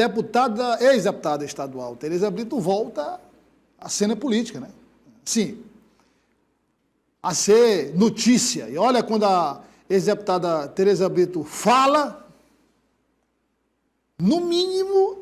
ex-deputada estadual Tereza Brito volta à cena política, né? Sim, a ser notícia. E olha, quando a ex-deputada Tereza Brito fala, no mínimo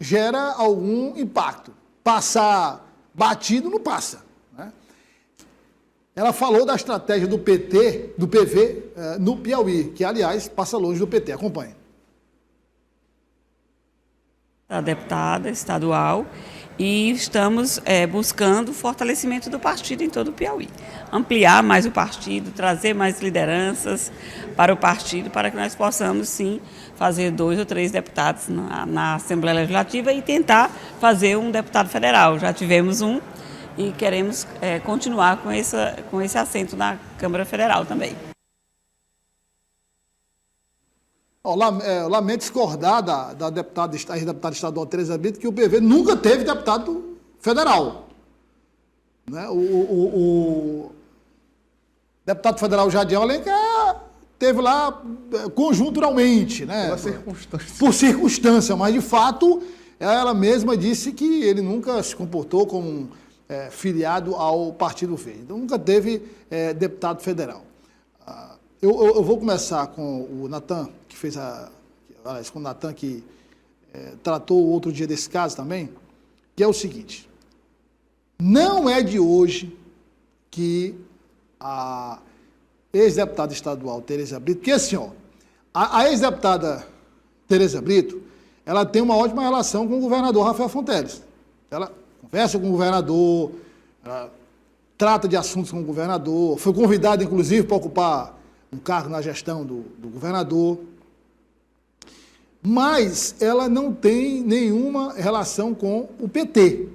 gera algum impacto. Passar batido não passa, né? Ela falou da estratégia do PT, do PV, no Piauí, que, aliás, passa longe do PT. Acompanhe. A deputada estadual e estamos buscando o fortalecimento do partido em todo o Piauí. Ampliar mais o partido, trazer mais lideranças para o partido, para que nós possamos, sim, fazer 2 ou 3 deputados na Assembleia Legislativa e tentar fazer um deputado federal. Já tivemos um e queremos continuar com esse assento na Câmara Federal também. Lamento discordar da deputada estadual Tereza Brito, que o PV nunca teve deputado federal, né? O deputado federal Jadiel Alencar teve lá conjunturalmente, né? Por circunstância, mas de fato ela mesma disse que ele nunca se comportou como filiado ao Partido Verde. Então nunca teve deputado federal. Eu vou começar com o Natan, que fez com o Natan, que tratou outro dia desse caso também, que é o seguinte: não é de hoje que a ex-deputada estadual Tereza Brito, porque assim, ó, a ex-deputada Tereza Brito, ela tem uma ótima relação com o governador Rafael Fonteles. Ela conversa com o governador, ela trata de assuntos com o governador, foi convidada, inclusive, para ocupar um cargo na gestão do governador, mas ela não tem nenhuma relação com o PT.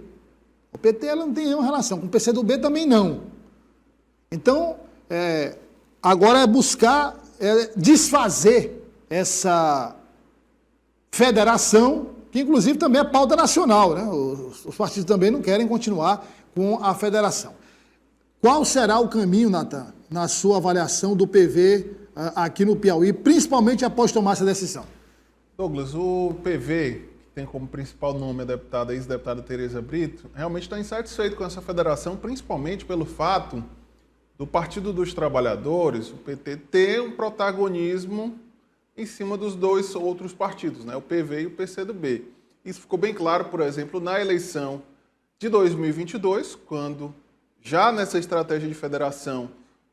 O PT ela não tem nenhuma relação, com o PCdoB também não. Então, agora é buscar desfazer essa federação, que inclusive também é pauta nacional, né? Os partidos também não querem continuar com a federação. Qual será o caminho, Natan, na sua avaliação do PV aqui no Piauí, principalmente após tomar essa decisão? Douglas, o PV, que tem como principal nome a ex-deputada Tereza Brito, realmente está insatisfeito com essa federação, principalmente pelo fato do Partido dos Trabalhadores, o PT, ter um protagonismo em cima dos 2 outros partidos, né? O PV e o PCdoB. Isso ficou bem claro, por exemplo, na eleição de 2022, quando, já nessa estratégia de federação,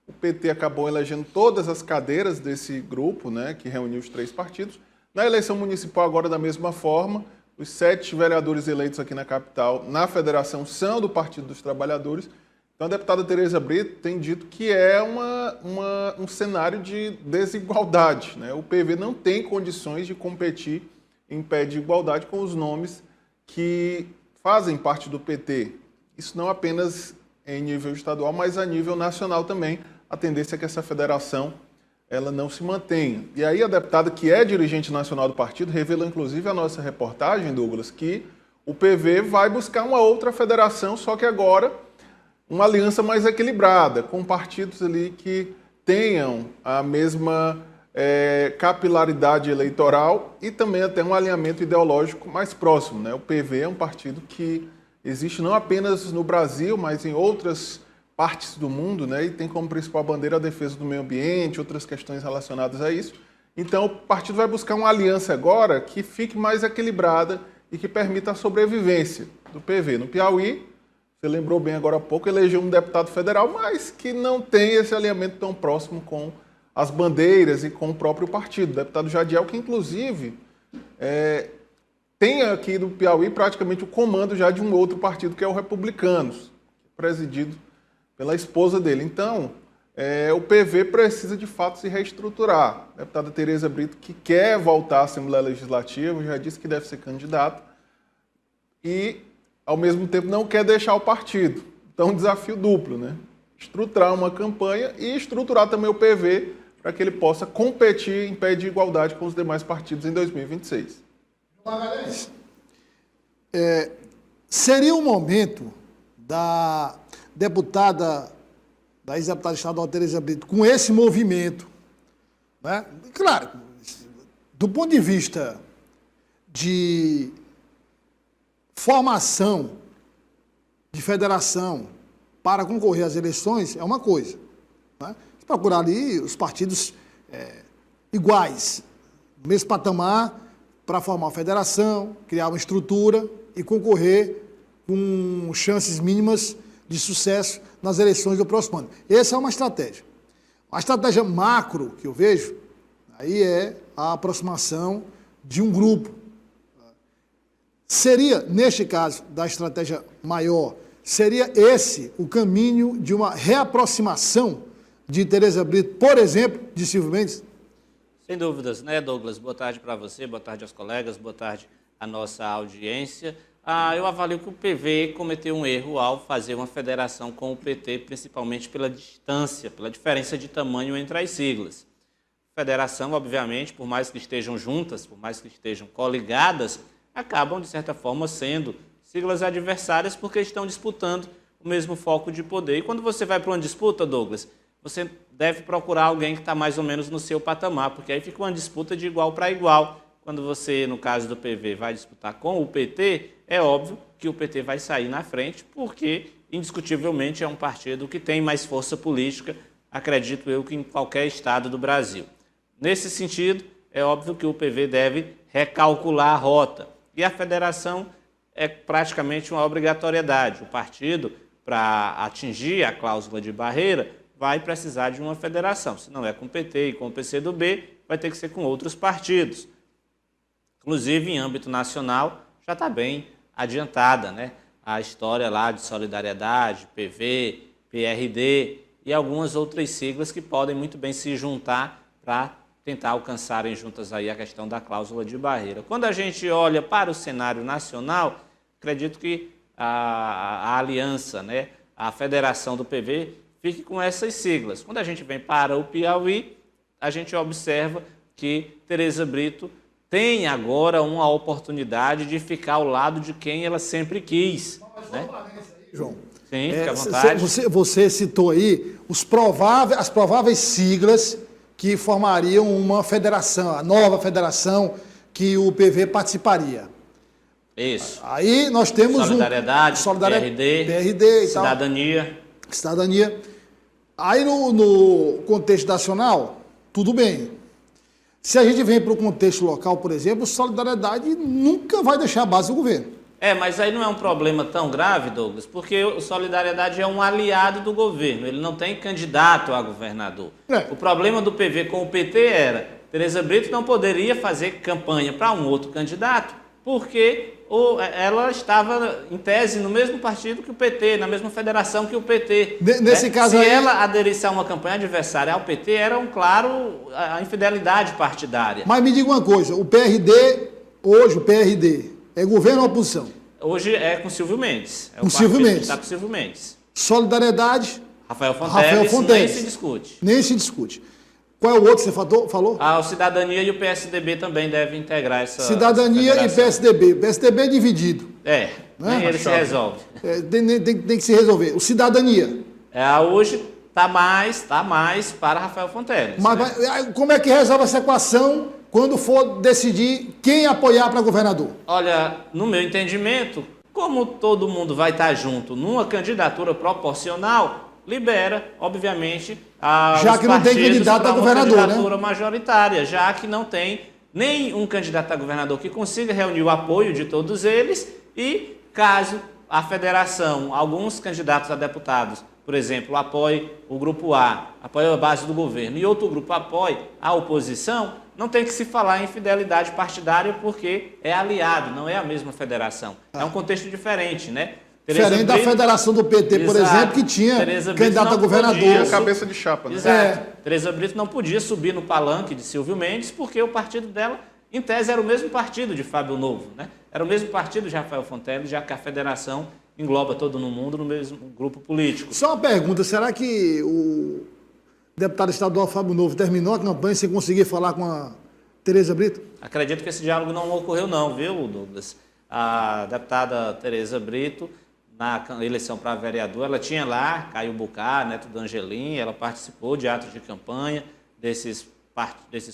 o PT acabou elegendo todas as cadeiras desse grupo, né, que reuniu os 3 partidos. Na eleição municipal, agora, da mesma forma, os 7 vereadores eleitos aqui na capital, na federação, são do Partido dos Trabalhadores. Então, a deputada Tereza Brito tem dito que é um cenário de desigualdade, né? O PV não tem condições de competir em pé de igualdade com os nomes que fazem parte do PT. Isso não apenas em nível estadual, mas a nível nacional também. A tendência é que essa federação ela não se mantenha. E aí a deputada, que é dirigente nacional do partido, revelou inclusive a nossa reportagem, Douglas, que o PV vai buscar uma outra federação, só que agora uma aliança mais equilibrada, com partidos ali que tenham a mesma capilaridade eleitoral e também até um alinhamento ideológico mais próximo, né? O PV é um partido que existe não apenas no Brasil, mas em outras partes do mundo, né? E tem como principal bandeira a defesa do meio ambiente, outras questões relacionadas a isso. Então, o partido vai buscar uma aliança agora que fique mais equilibrada e que permita a sobrevivência do PV. No Piauí, você lembrou bem agora há pouco, elegeu um deputado federal, mas que não tem esse alinhamento tão próximo com as bandeiras e com o próprio partido. O deputado Jadiel, que inclusive tem aqui no Piauí praticamente o comando já de um outro partido, que é o Republicanos, presidido pela esposa dele. Então, o PV precisa de fato se reestruturar. A deputada Tereza Brito, que quer voltar à Assembleia Legislativa, já disse que deve ser candidata e, ao mesmo tempo, não quer deixar o partido. Então, um desafio duplo, né? Estruturar uma campanha e estruturar também o PV para que ele possa competir em pé de igualdade com os demais partidos em 2026. Magalhães, seria o momento da ex-deputada estadual Tereza Brito, com esse movimento, né? Claro, do ponto de vista de formação de federação para concorrer às eleições é uma coisa, né? Se procurar ali os partidos iguais, no mesmo patamar, para formar uma federação, criar uma estrutura e concorrer com chances mínimas de sucesso nas eleições do próximo ano. Essa é uma estratégia. A estratégia macro que eu vejo, aí é a aproximação de um grupo. Seria, neste caso, da estratégia maior, seria esse o caminho de uma reaproximação de Tereza Brito, por exemplo, de Silvio Mendes? Sem dúvidas, né, Douglas? Boa tarde para você, boa tarde aos colegas, boa tarde à nossa audiência. Eu avalio que o PV cometeu um erro ao fazer uma federação com o PT, principalmente pela distância, pela diferença de tamanho entre as siglas. Federação, obviamente, por mais que estejam juntas, por mais que estejam coligadas, acabam, de certa forma, sendo siglas adversárias porque estão disputando o mesmo foco de poder. E quando você vai para uma disputa, Douglas, você deve procurar alguém que está mais ou menos no seu patamar, porque aí fica uma disputa de igual para igual. Quando você, no caso do PV, vai disputar com o PT, é óbvio que o PT vai sair na frente, porque, indiscutivelmente, é um partido que tem mais força política, acredito eu, que em qualquer estado do Brasil. Nesse sentido, é óbvio que o PV deve recalcular a rota. E a federação é praticamente uma obrigatoriedade. O partido, para atingir a cláusula de barreira, vai precisar de uma federação. Se não é com o PT e com o PCdoB, vai ter que ser com outros partidos. Inclusive, em âmbito nacional, já está bem adiantada, né? A história lá de solidariedade, PV, PRD e algumas outras siglas que podem muito bem se juntar para tentar alcançarem juntas aí a questão da cláusula de barreira. Quando a gente olha para o cenário nacional, acredito que a aliança, né, a federação do PV, fique com essas siglas. Quando a gente vem para o Piauí, a gente observa que Tereza Brito tem agora uma oportunidade de ficar ao lado de quem ela sempre quis. Né? João. Sim, fica à vontade. Você citou aí as prováveis siglas que formariam uma federação, a nova federação que o PV participaria. Isso. Aí nós temos Solidariedade, PRD e Cidadania. Tal. Cidadania. Aí no contexto nacional, tudo bem. Se a gente vem para o contexto local, por exemplo, Solidariedade nunca vai deixar a base do governo. Mas aí não é um problema tão grave, Douglas, porque o Solidariedade é um aliado do governo, ele não tem candidato a governador. O problema do PV com o PT era, Tereza Brito não poderia fazer campanha para um outro candidato, porque ela estava, em tese, no mesmo partido que o PT, na mesma federação que o PT. Nesse caso Se aí... ela aderisse a uma campanha adversária ao PT, era, claro, a infidelidade partidária. Mas me diga uma coisa, o PRD, hoje o PRD, é governo ou oposição? Hoje é com Silvio Mendes. Com Silvio Mendes. Está com Silvio Mendes. Solidariedade... Rafael Fonteles, nem se discute. Nem se discute. Qual é o outro que você falou? O Cidadania e o PSDB também devem integrar essa Cidadania essa e PSDB. PSDB é dividido. né? Nem ele se resolve. Tem que se resolver. O Cidadania. Hoje está mais para Rafael Fonteles. Mas como é que resolve essa equação quando for decidir quem apoiar para governador? Olha, no meu entendimento, como todo mundo vai estar junto numa candidatura proporcional, libera, obviamente, já que não tem candidato a governador, uma candidatura majoritária, já que não tem nem um candidato a governador que consiga reunir o apoio de todos eles e, caso a federação, alguns candidatos a deputados, por exemplo, apoie o grupo A, apoie a base do governo, e outro grupo apoie a oposição, não tem que se falar em fidelidade partidária porque é aliado, não é a mesma federação. É um contexto diferente, né? Diferente da federação do PT, por exemplo, que tinha candidato a governador. Cabeça de chapa, né? Exato. Tereza Brito não podia subir no palanque de Silvio Mendes porque o partido dela, em tese, era o mesmo partido de Fábio Novo, né? Era o mesmo partido de Rafael Fonteles, já que a federação engloba todo mundo no mesmo grupo político. Só uma pergunta, será que o deputado estadual Fábio Novo terminou a campanha sem conseguir falar com a Tereza Brito? Acredito que esse diálogo não ocorreu não, viu, Douglas? A deputada Tereza Brito, na eleição para vereador, ela tinha lá Caio Bucá, neto da Angelim, ela participou de atos de campanha desses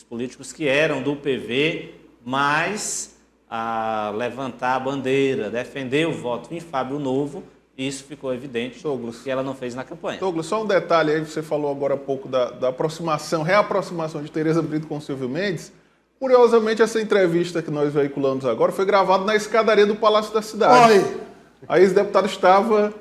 políticos que eram do PV, mas a levantar a bandeira, defender o voto em Fábio Novo, e isso ficou evidente Douglas. que ela não fez na campanha. Douglas, só um detalhe aí, você falou agora há pouco da aproximação, reaproximação de Tereza Brito com o Silvio Mendes. Curiosamente, essa entrevista que nós veiculamos agora foi gravada na escadaria do Palácio da Cidade. Oi. A ex-deputada estava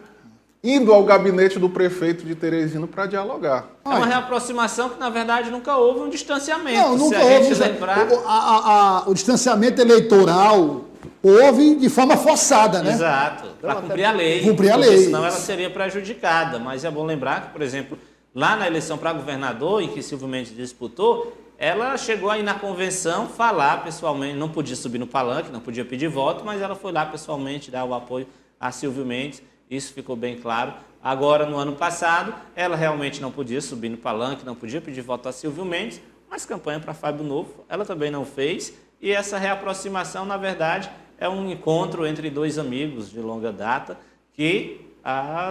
indo ao gabinete do prefeito de Teresina para dialogar. É uma reaproximação que, na verdade, nunca houve um distanciamento. Não, nunca se a gente houve. lembrar... O distanciamento eleitoral houve de forma forçada, né? Exato, para cumprir a lei. Cumprir a porque lei, senão ela isso. seria prejudicada. Mas é bom lembrar que, por exemplo, lá na eleição para governador, em que Silvio Mendes disputou, ela chegou aí na convenção falar pessoalmente, não podia subir no palanque, não podia pedir voto, mas ela foi lá pessoalmente dar o apoio a Silvio Mendes, isso ficou bem claro. Agora, no ano passado, ela realmente não podia subir no palanque, não podia pedir voto a Silvio Mendes, mas campanha para Fábio Novo ela também não fez, e essa reaproximação, na verdade, é um encontro entre dois amigos de longa data que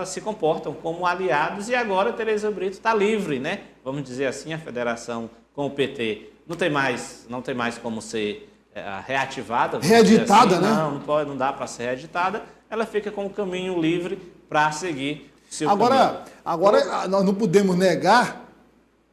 se comportam como aliados, e agora Tereza Brito está livre, né? Vamos dizer assim, a federação com o PT não tem mais como ser reativada. Reeditada, assim. né? Não pode, não dá para ser reeditada. Ela fica com o caminho livre para seguir seu caminho. Agora, nós não podemos negar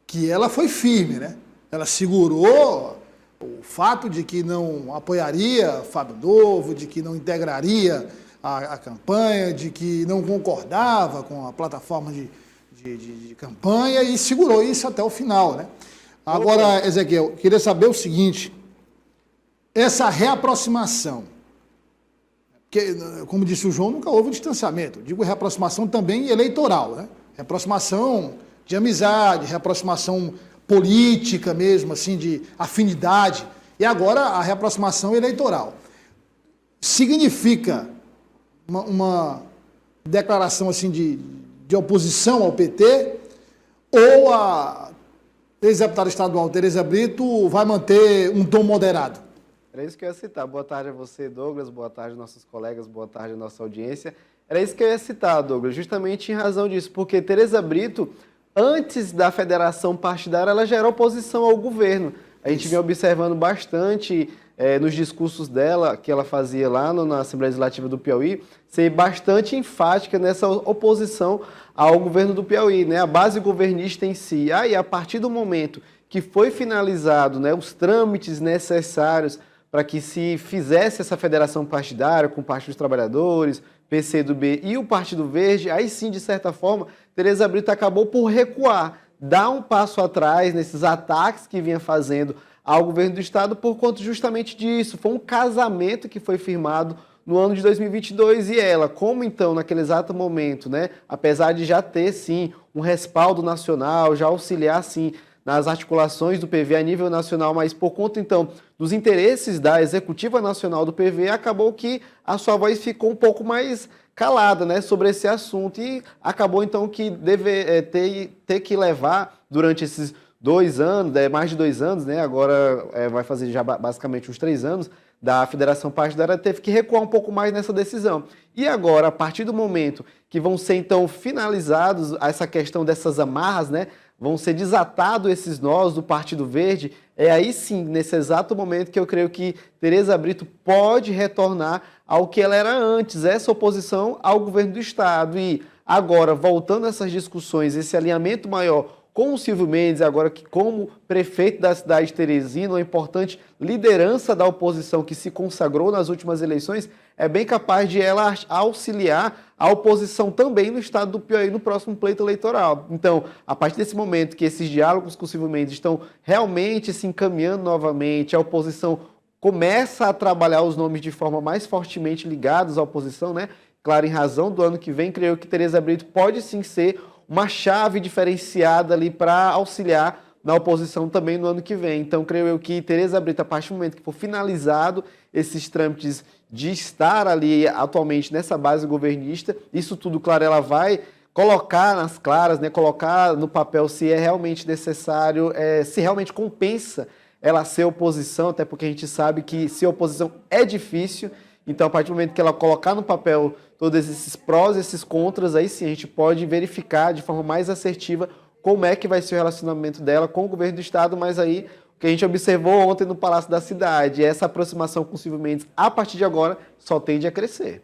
que ela foi firme, né? Ela segurou o fato de que não apoiaria Fábio Novo, de que não integraria a campanha, de que não concordava com a plataforma de campanha e segurou isso até o final, né? Agora, Ezequiel, queria saber o seguinte, essa reaproximação, que, como disse o João, nunca houve distanciamento, digo reaproximação também eleitoral, né? Reaproximação de amizade, reaproximação política mesmo, assim, de afinidade, e agora a reaproximação eleitoral. Significa uma declaração assim de oposição ao PT, ou a ex-deputada estadual Tereza Brito vai manter um tom moderado? Era isso que eu ia citar. Boa tarde a você, Douglas. Boa tarde, nossos colegas. Boa tarde, a nossa audiência. Era isso que eu ia citar, Douglas, justamente em razão disso, porque Tereza Brito, antes da federação partidária, ela já era oposição ao governo. A gente vinha observando bastante nos discursos dela, que ela fazia lá na Assembleia Legislativa do Piauí, ser bastante enfática nessa oposição ao governo do Piauí, né? A base governista em si. E a partir do momento que foi finalizado, né, os trâmites necessários para que se fizesse essa federação partidária com o Partido dos Trabalhadores, PCdoB e o Partido Verde, aí sim, de certa forma, Tereza Brito acabou por recuar, dar um passo atrás nesses ataques que vinha fazendo ao governo do Estado por conta justamente disso. Foi um casamento que foi firmado no ano de 2022 e ela, como então naquele exato momento, né, apesar de já ter sim um respaldo nacional, já auxiliar sim nas articulações do PV a nível nacional, mas por conta então dos interesses da executiva nacional do PV, acabou que a sua voz ficou um pouco mais calada, né, sobre esse assunto, e acabou então que deve ter que levar durante esses 2 anos, mais de 2 anos, né, agora vai fazer já basicamente uns 3 anos, da Federação Partidária, teve que recuar um pouco mais nessa decisão. E agora, a partir do momento que vão ser então finalizados essa questão dessas amarras, né, vão ser desatados esses nós do Partido Verde, é aí sim, nesse exato momento, que eu creio que Tereza Brito pode retornar ao que ela era antes, essa oposição ao governo do Estado. E agora, voltando a essas discussões, esse alinhamento maior com o Silvio Mendes, agora que como prefeito da cidade de Teresina, uma importante liderança da oposição que se consagrou nas últimas eleições, é bem capaz de ela auxiliar a oposição também no estado do Piauí no próximo pleito eleitoral. Então, a partir desse momento que esses diálogos com o Silvio Mendes estão realmente se encaminhando novamente, a oposição começa a trabalhar os nomes de forma mais fortemente ligados à oposição, né? Claro, em razão do ano que vem, creio que Tereza Brito pode sim ser uma chave diferenciada ali para auxiliar na oposição também no ano que vem. Então, creio eu que Tereza Brito, a partir do momento que for finalizado esses trâmites de estar ali atualmente nessa base governista, isso tudo, claro, ela vai colocar nas claras, né, colocar no papel se é realmente necessário, se realmente compensa ela ser oposição, até porque a gente sabe que ser oposição é difícil. Então, a partir do momento que ela colocar no papel todos esses prós e esses contras, aí sim a gente pode verificar de forma mais assertiva como é que vai ser o relacionamento dela com o governo do Estado, mas aí que a gente observou ontem no Palácio da Cidade. Essa aproximação com o Silvio Mendes, a partir de agora, só tende a crescer.